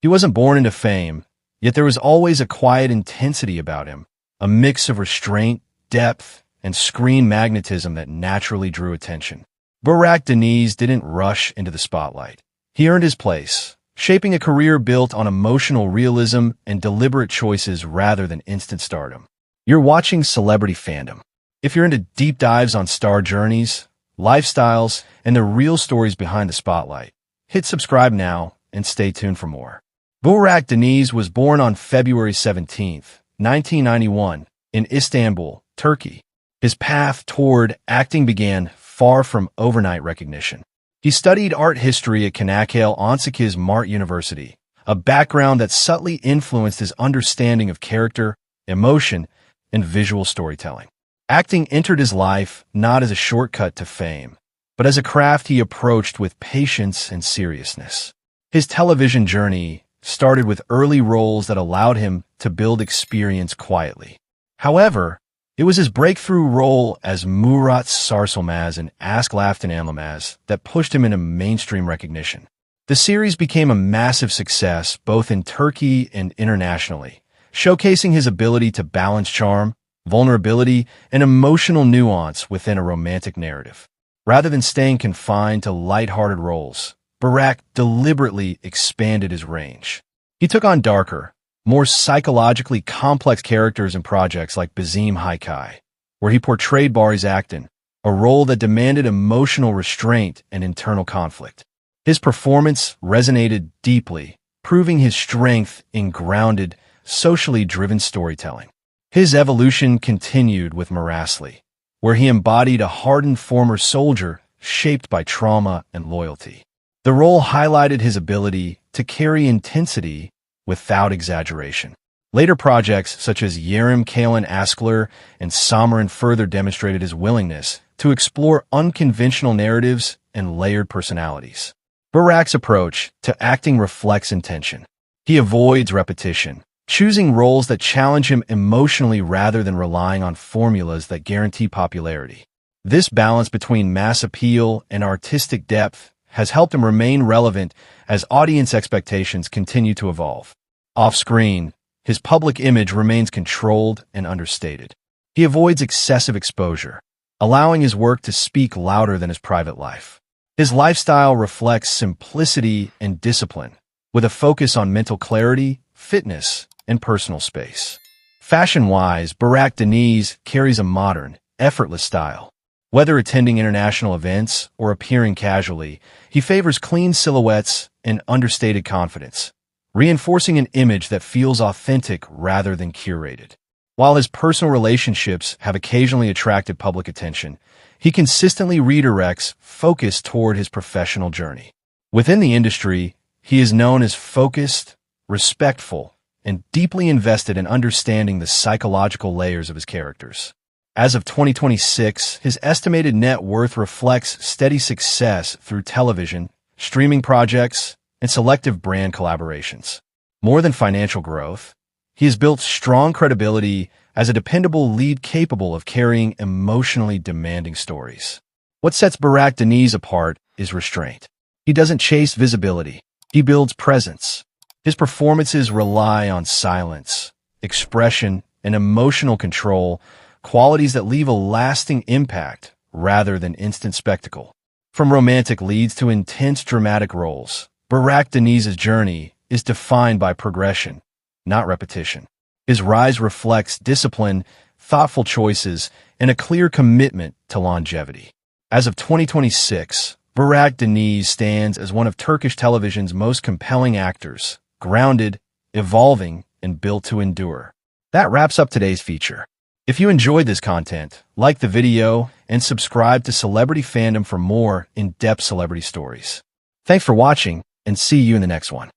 He wasn't born into fame, yet there was always a quiet intensity about him, a mix of restraint, depth, and screen magnetism that naturally drew attention. Burak Deniz didn't rush into the spotlight. He earned his place, shaping a career built on emotional realism and deliberate choices rather than instant stardom. You're watching Celebrity Fandom. If you're into deep dives on star journeys, lifestyles, and the real stories behind the spotlight, hit subscribe now and stay tuned for more. Burak Deniz was born on February 17, 1991, in Istanbul, Turkey. His path toward acting began far from overnight recognition. He studied art history at Çanakkale Mart University, a background that subtly influenced his understanding of character, emotion, and visual storytelling. Acting entered his life not as a shortcut to fame, but as a craft he approached with patience and seriousness. His television journey started with early roles that allowed him to build experience quietly. However, it was his breakthrough role as Murat Sarsılmaz in Aşk Laftan Anlamaz that pushed him into mainstream recognition. The series became a massive success both in Turkey and internationally, showcasing his ability to balance charm, vulnerability, and emotional nuance within a romantic narrative. Rather than staying confined to lighthearted roles, Burak deliberately expanded his range. He took on darker, more psychologically complex characters in projects like Bizim Hikaye, where he portrayed Barış Aktan, a role that demanded emotional restraint and internal conflict. His performance resonated deeply, proving his strength in grounded, socially driven storytelling. His evolution continued with Marasli, where he embodied a hardened former soldier shaped by trauma and loyalty. The role highlighted his ability to carry intensity without exaggeration. Later projects such as Yerim Kalan Askler and Samarin further demonstrated his willingness to explore unconventional narratives and layered personalities. Burak's approach to acting reflects intention. He avoids repetition, choosing roles that challenge him emotionally rather than relying on formulas that guarantee popularity. This balance between mass appeal and artistic depth has helped him remain relevant as audience expectations continue to evolve. Off-screen, his public image remains controlled and understated. He avoids excessive exposure, allowing his work to speak louder than his private life. His lifestyle reflects simplicity and discipline, with a focus on mental clarity, fitness, and personal space. Fashion-wise, Burak Deniz carries a modern, effortless style. Whether attending international events or appearing casually, he favors clean silhouettes and understated confidence, reinforcing an image that feels authentic rather than curated. While his personal relationships have occasionally attracted public attention, he consistently redirects focus toward his professional journey. Within the industry, he is known as focused, respectful, and deeply invested in understanding the psychological layers of his characters. As of 2026, his estimated net worth reflects steady success through television, streaming projects, and selective brand collaborations. More than financial growth, he has built strong credibility as a dependable lead capable of carrying emotionally demanding stories. What sets Burak Deniz apart is restraint. He doesn't chase visibility. He builds presence. His performances rely on silence, expression, and emotional control, qualities that leave a lasting impact rather than instant spectacle. From romantic leads to intense dramatic roles, Burak Deniz's journey is defined by progression, not repetition. His rise reflects discipline, thoughtful choices, and a clear commitment to longevity. As of 2026, Burak Deniz stands as one of Turkish television's most compelling actors, grounded, evolving, and built to endure. That wraps up today's feature. If you enjoyed this content, like the video and subscribe to Celebrity Fandom for more in-depth celebrity stories. Thanks for watching, and see you in the next one.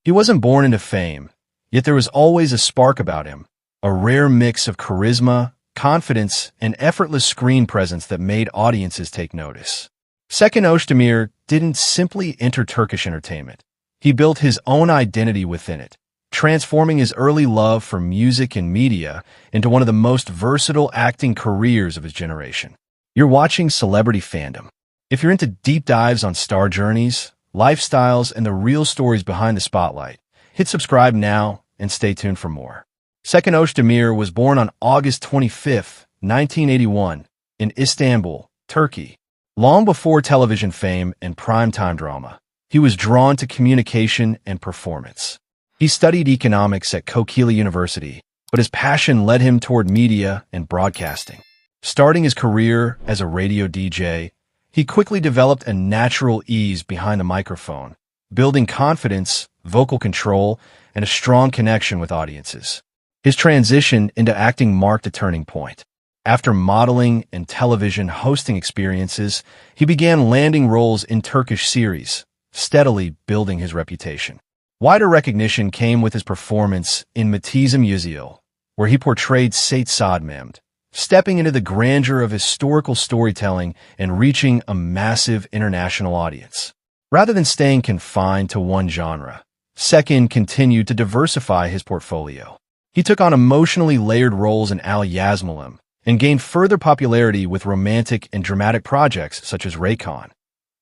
He wasn't born into fame, yet there was always a spark about him, a rare mix of charisma, confidence, and effortless screen presence that made audiences take notice. Seçkin Özdemir didn't simply enter Turkish entertainment. He built his own identity within it, transforming his early love for music and media into one of the most versatile acting careers of his generation. You're watching Celebrity Fandom. If you're into deep dives on star journeys, lifestyles, and the real stories behind the spotlight, hit subscribe now and stay tuned for more. Seçkin Özdemir was born on August 25, 1981, in Istanbul, Turkey. Long before television fame and primetime drama, he was drawn to communication and performance. He studied economics at Kocaeli University, but his passion led him toward media and broadcasting. Starting his career as a radio DJ, he quickly developed a natural ease behind the microphone, building confidence, vocal control, and a strong connection with audiences. His transition into acting marked a turning point. After modeling and television hosting experiences, he began landing roles in Turkish series, steadily building his reputation. Wider recognition came with his performance in Bizim Hikaye, where he portrayed Seçkin Özdemir, stepping into the grandeur of historical storytelling and reaching a massive international audience. Rather than staying confined to one genre, Seçkin continued to diversify his portfolio. He took on emotionally layered roles in Al Yazmalım and gained further popularity with romantic and dramatic projects such as Raycon,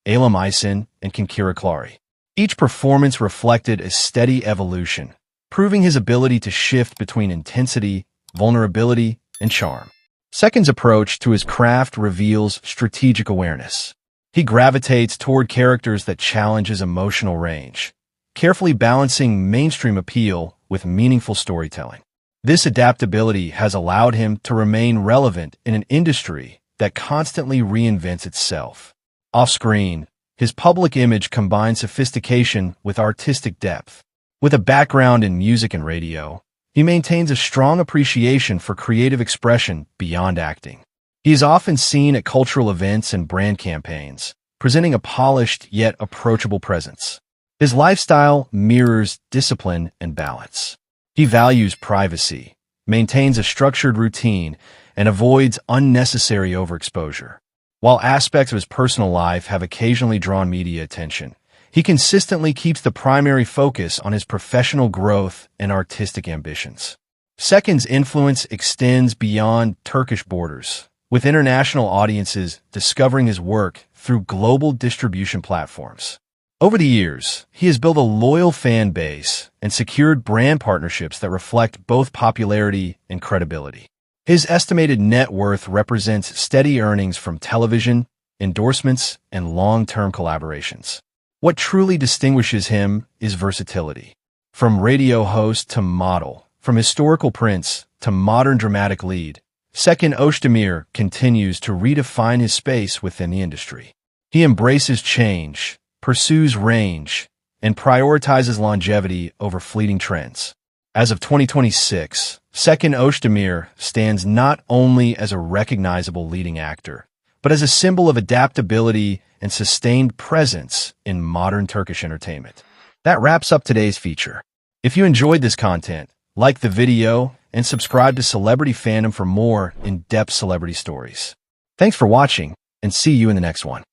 Alam Aysin, and Kinkira Klari. Each performance reflected a steady evolution, proving his ability to shift between intensity, vulnerability, and charm. Seçkin's approach to his craft reveals strategic awareness. He gravitates toward characters that challenge his emotional range, carefully balancing mainstream appeal with meaningful storytelling. This adaptability has allowed him to remain relevant in an industry that constantly reinvents itself. Off-screen, his public image combines sophistication with artistic depth. With a background in music and radio, he maintains a strong appreciation for creative expression beyond acting. He is often seen at cultural events and brand campaigns, presenting a polished yet approachable presence. His lifestyle mirrors discipline and balance. He values privacy, maintains a structured routine, and avoids unnecessary overexposure. While aspects of his personal life have occasionally drawn media attention, he consistently keeps the primary focus on his professional growth and artistic ambitions. Seçkin's influence extends beyond Turkish borders, with international audiences discovering his work through global distribution platforms. Over the years, he has built a loyal fan base and secured brand partnerships that reflect both popularity and credibility. His estimated net worth represents steady earnings from television, endorsements, and long-term collaborations. What truly distinguishes him is versatility. From radio host to model, from historical prince to modern dramatic lead, Seçkin Özdemir continues to redefine his space within the industry. He embraces change, pursues range, and prioritizes longevity over fleeting trends. As of 2026, Seçkin Özdemir stands not only as a recognizable leading actor, but as a symbol of adaptability and sustained presence in modern Turkish entertainment. That wraps up today's feature. If you enjoyed this content, like the video and subscribe to Celebrity Fandom for more in-depth celebrity stories. Thanks for watching, and see you in the next one.